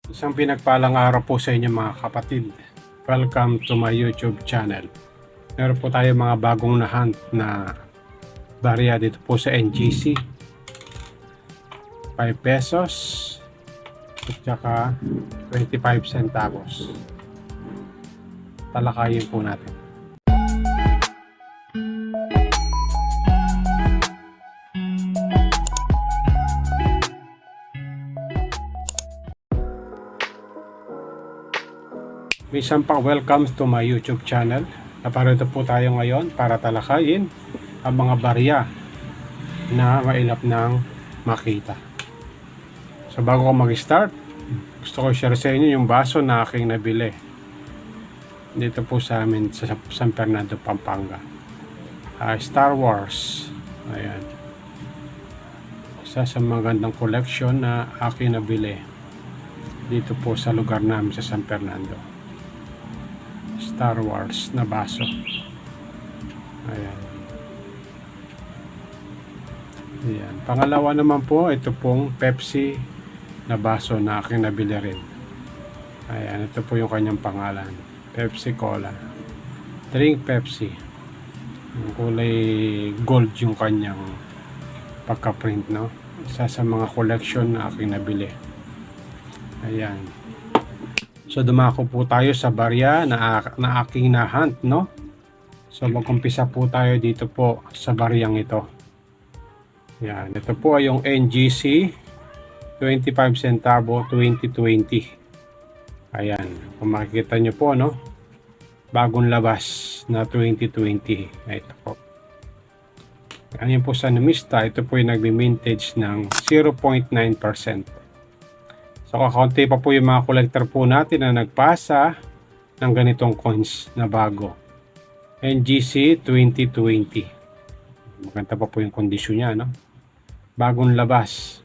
Isang pinagpalang araw po sa inyo mga kapatid. Welcome to my YouTube channel. Meron po tayo mga bagong na-hunt na barya dito po sa NGC. 5 pesos at saka 25 centavos. Talakayin po natin. Minsan pang welcome to my YouTube channel. Naparito po tayo ngayon para talakayin ang mga barya na mailap ng makita. So bago ko mag-start, gusto ko share sa inyo yung baso na aking nabili dito po sa amin sa San Fernando, Pampanga. Star Wars. Ayan. Isa sa magandang collection na aking nabili dito po sa lugar namin sa San Fernando. Star Wars na baso. Ayan. Ayan. Pangalawa naman po, ito pong Pepsi na baso na aking nabili rin. Ayan, ito po yung kanyang pangalan. Pepsi Cola. Drink Pepsi. Yung kulay gold yung kanyang pagka-print, no? Isa sa mga collection na aking nabili. Ayan. So dumako po tayo sa barya na aking na-hunt, no? So mag-umpisa po tayo dito po sa baryang ito. Yan, ito po ay yung NGC 25 centavo 2020. Ayan, kung makikita nyo po, no? Bagong labas na 2020. Ito po. Ayan po sa numista, ito po yung nagbi-mintage ng 0.9%. So kakaunti pa po yung mga collector po natin na nagpasa ng ganitong coins na bago. NGC 2020. Maganda pa po yung kondisyon niya, no? Bagong labas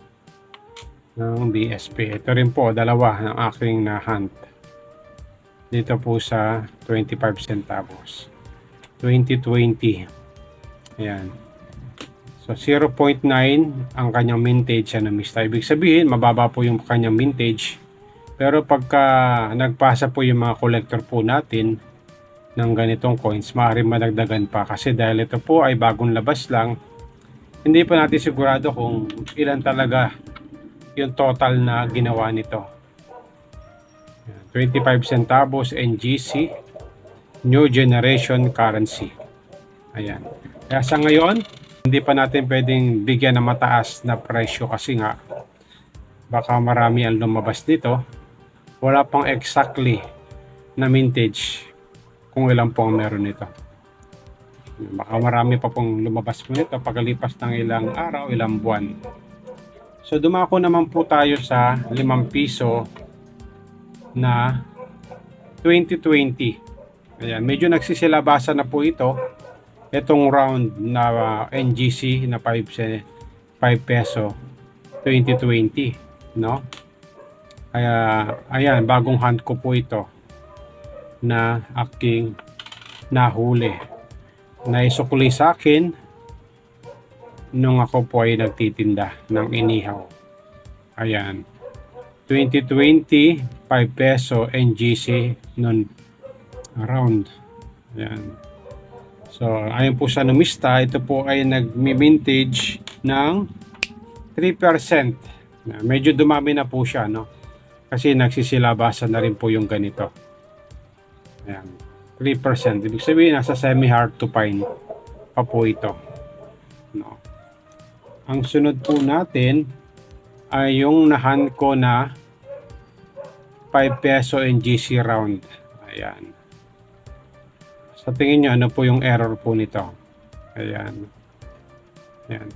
ng BSP. Ito rin po, dalawa ng aking na-hunt. Dito po sa 25 centavos. 2020. Ayan. So 0.9 ang kanyang mintage sa numista. Ibig sabihin, mababa po yung kanyang mintage. Pero pagka nagpasa po yung mga collector po natin ng ganitong coins, maaaring madagdagan pa. Kasi dahil ito po ay bagong labas lang, hindi pa natin sigurado kung ilan talaga yung total na ginawa nito. 25 centavos NGC New Generation Currency. Ayan. Kaya sa ngayon, hindi pa natin pwedeng bigyan ng mataas na presyo kasi nga baka marami ang lumabas dito. Wala pang exactly na mintage kung ilan po ang meron nito. Baka marami pa pong lumabas po nito pagkalipas ng ilang araw, ilang buwan. So dumako naman po tayo sa 5 piso na 2020. Ayan, medyo nagsisilabasan na po ito. Itong round na NGC na 5 peso 2020, no? Kaya ayan, bagong hunt ko po ito na aking nahuli. Naisukli sa akin nung ako po ay nagtitinda ng inihaw. Ayan. 2020 5 peso NGC nun round. Ayan. So, ayon po sa numista, ito po ay nag-mintage ng 3%. Medyo dumami na po siya, no? Kasi nagsisilabasan na rin po yung ganito. Ayan, 3%. Ibig sabihin, nasa semi-hard to find pa po ito. No? Ang sunod po natin ay yung nahan ko na 5 peso NGC round. Ayan. Sa tingin nyo, ano po yung error po nito? Ayan. Ayan.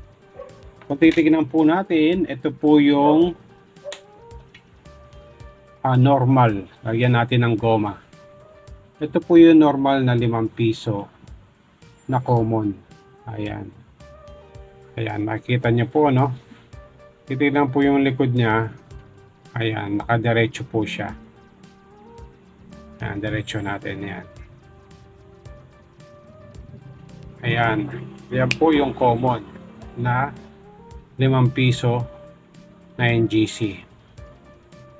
Kung titignan po natin, ito po yung normal. Lagyan natin ng goma. Ito po yung normal na 5 piso na common. Ayan. Ayan, makikita nyo po, no? Titignan po yung likod niya. Ayan, nakadiretso po siya. Ayan, diretso natin yan. Ayan, yan po yung common na 5 piso na NGC.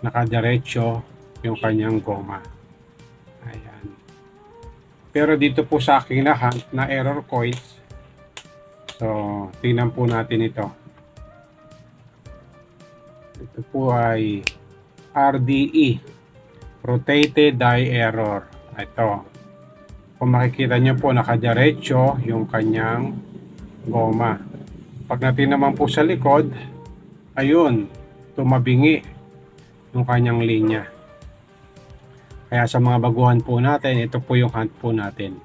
nakadiretso yung kanyang goma. Ayan. Pero dito po sa aking lahat na error coins, so tingnan po natin ito. Ito po ay RDE, rotated die error. Ito, kung makikita nyo po, nakadiretso yung kanyang goma. Pag natin naman po sa likod, ayun, tumabingi yung kanyang linya. Kaya sa mga baguhan po natin, ito po yung hunt po natin.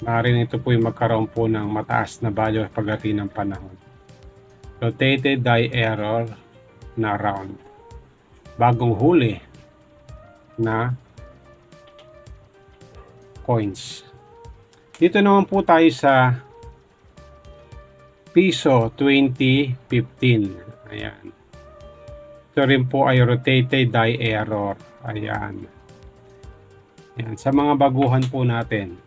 Maaaring ito po yung magkaroon po ng mataas na value pagdating ng panahon. Rotated die error na round. Bagong huli na coins. Dito naman po tayo sa piso 2015. Ayan. Ito rin po ay rotated die error. Ayan. Ayan. Sa mga baguhan po natin,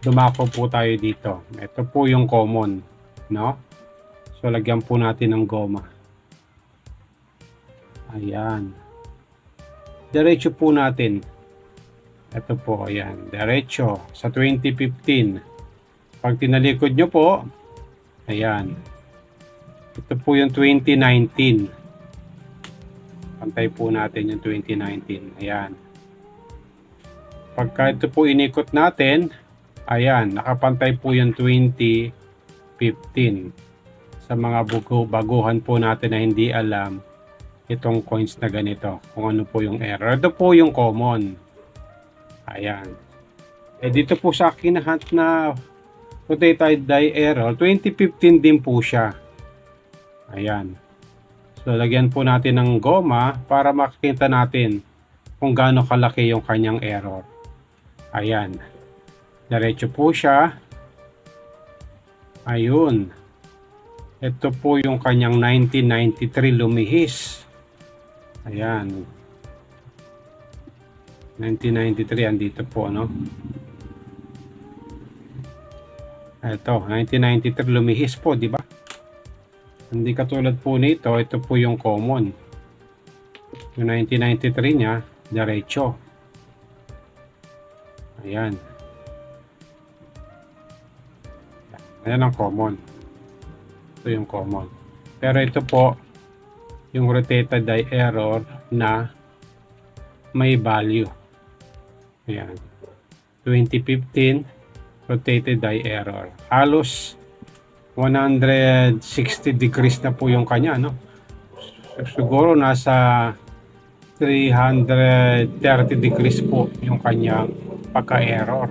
dumako po tayo dito. Ito po yung common, no? So lagyan po natin ng goma. Ayan. Diretso po natin. Ito po, ayan. Diretso sa 2015. Pag tinalikod nyo po, ayan. Ito po yung 2019. Pantay po natin yung 2019. Ayan. Pagka ito po inikot natin, ayan, nakapantay po yung 2015. Sa mga baguhan po natin na hindi alam itong coins na ganito, kung ano po yung error. Ito po yung common. Ayan. Dito po sa akin na rotated die error, 2015 din po siya. Ayan. So, lagyan po natin ng goma para makikita natin kung gaano kalaki yung kanyang error. Ayan. Diretso po siya. Ayun. Ito po yung kanyang 1993 lumihis. Ayan. 1993, andito po, no? Ito, 1993 lumihis po, di ba? Hindi katulad po nito, ito po yung common. Yung 1993 niya, diretso. Ayan. Ayan ang common. Ito yung common. Pero ito po, yung rotated die error na may value. Ayan. 2015 rotated die error. Halos 160 degrees na po yung kanya, no? Siguro nasa 330 degrees po yung kanyang pagka-error.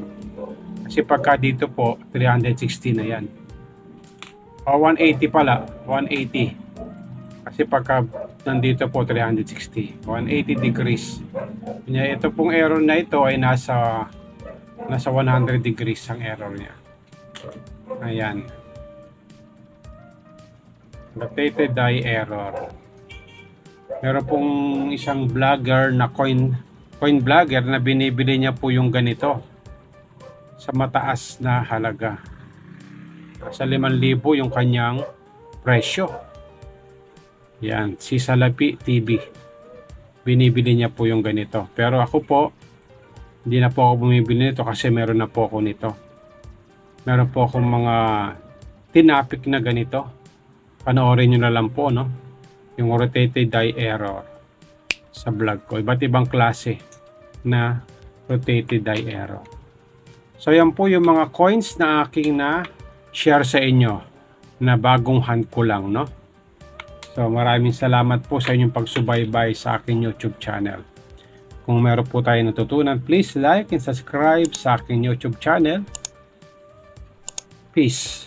Kasi pagka dito po 360 na yan. O 180 pala, 180. Kasi pagka nandito po 360, 180 degrees. Ito pong error na ito ay nasa 100 degrees ang error niya. Ayan. Rotated die error. Meron pong isang vlogger na coin vlogger na binibili niya po yung ganito sa mataas na halaga. Sa 5,000 yung kanyang presyo. Yan, si Salapi TV. Binibili niya po yung ganito. Pero ako po, hindi na po ako bumibili nito kasi meron na po ako nito. Meron po akong mga tinapik na ganito. Panoorin nyo na lang po, no? Yung rotated die error sa vlog ko. Iba't ibang klase na rotated die error. So yan po yung mga coins na aking na share sa inyo na bagong hunt ko lang, no? So maraming salamat po sa inyong pagsubaybay sa aking YouTube channel. Kung meron po tayo natutunan, please like and subscribe sa aking YouTube channel. Peace.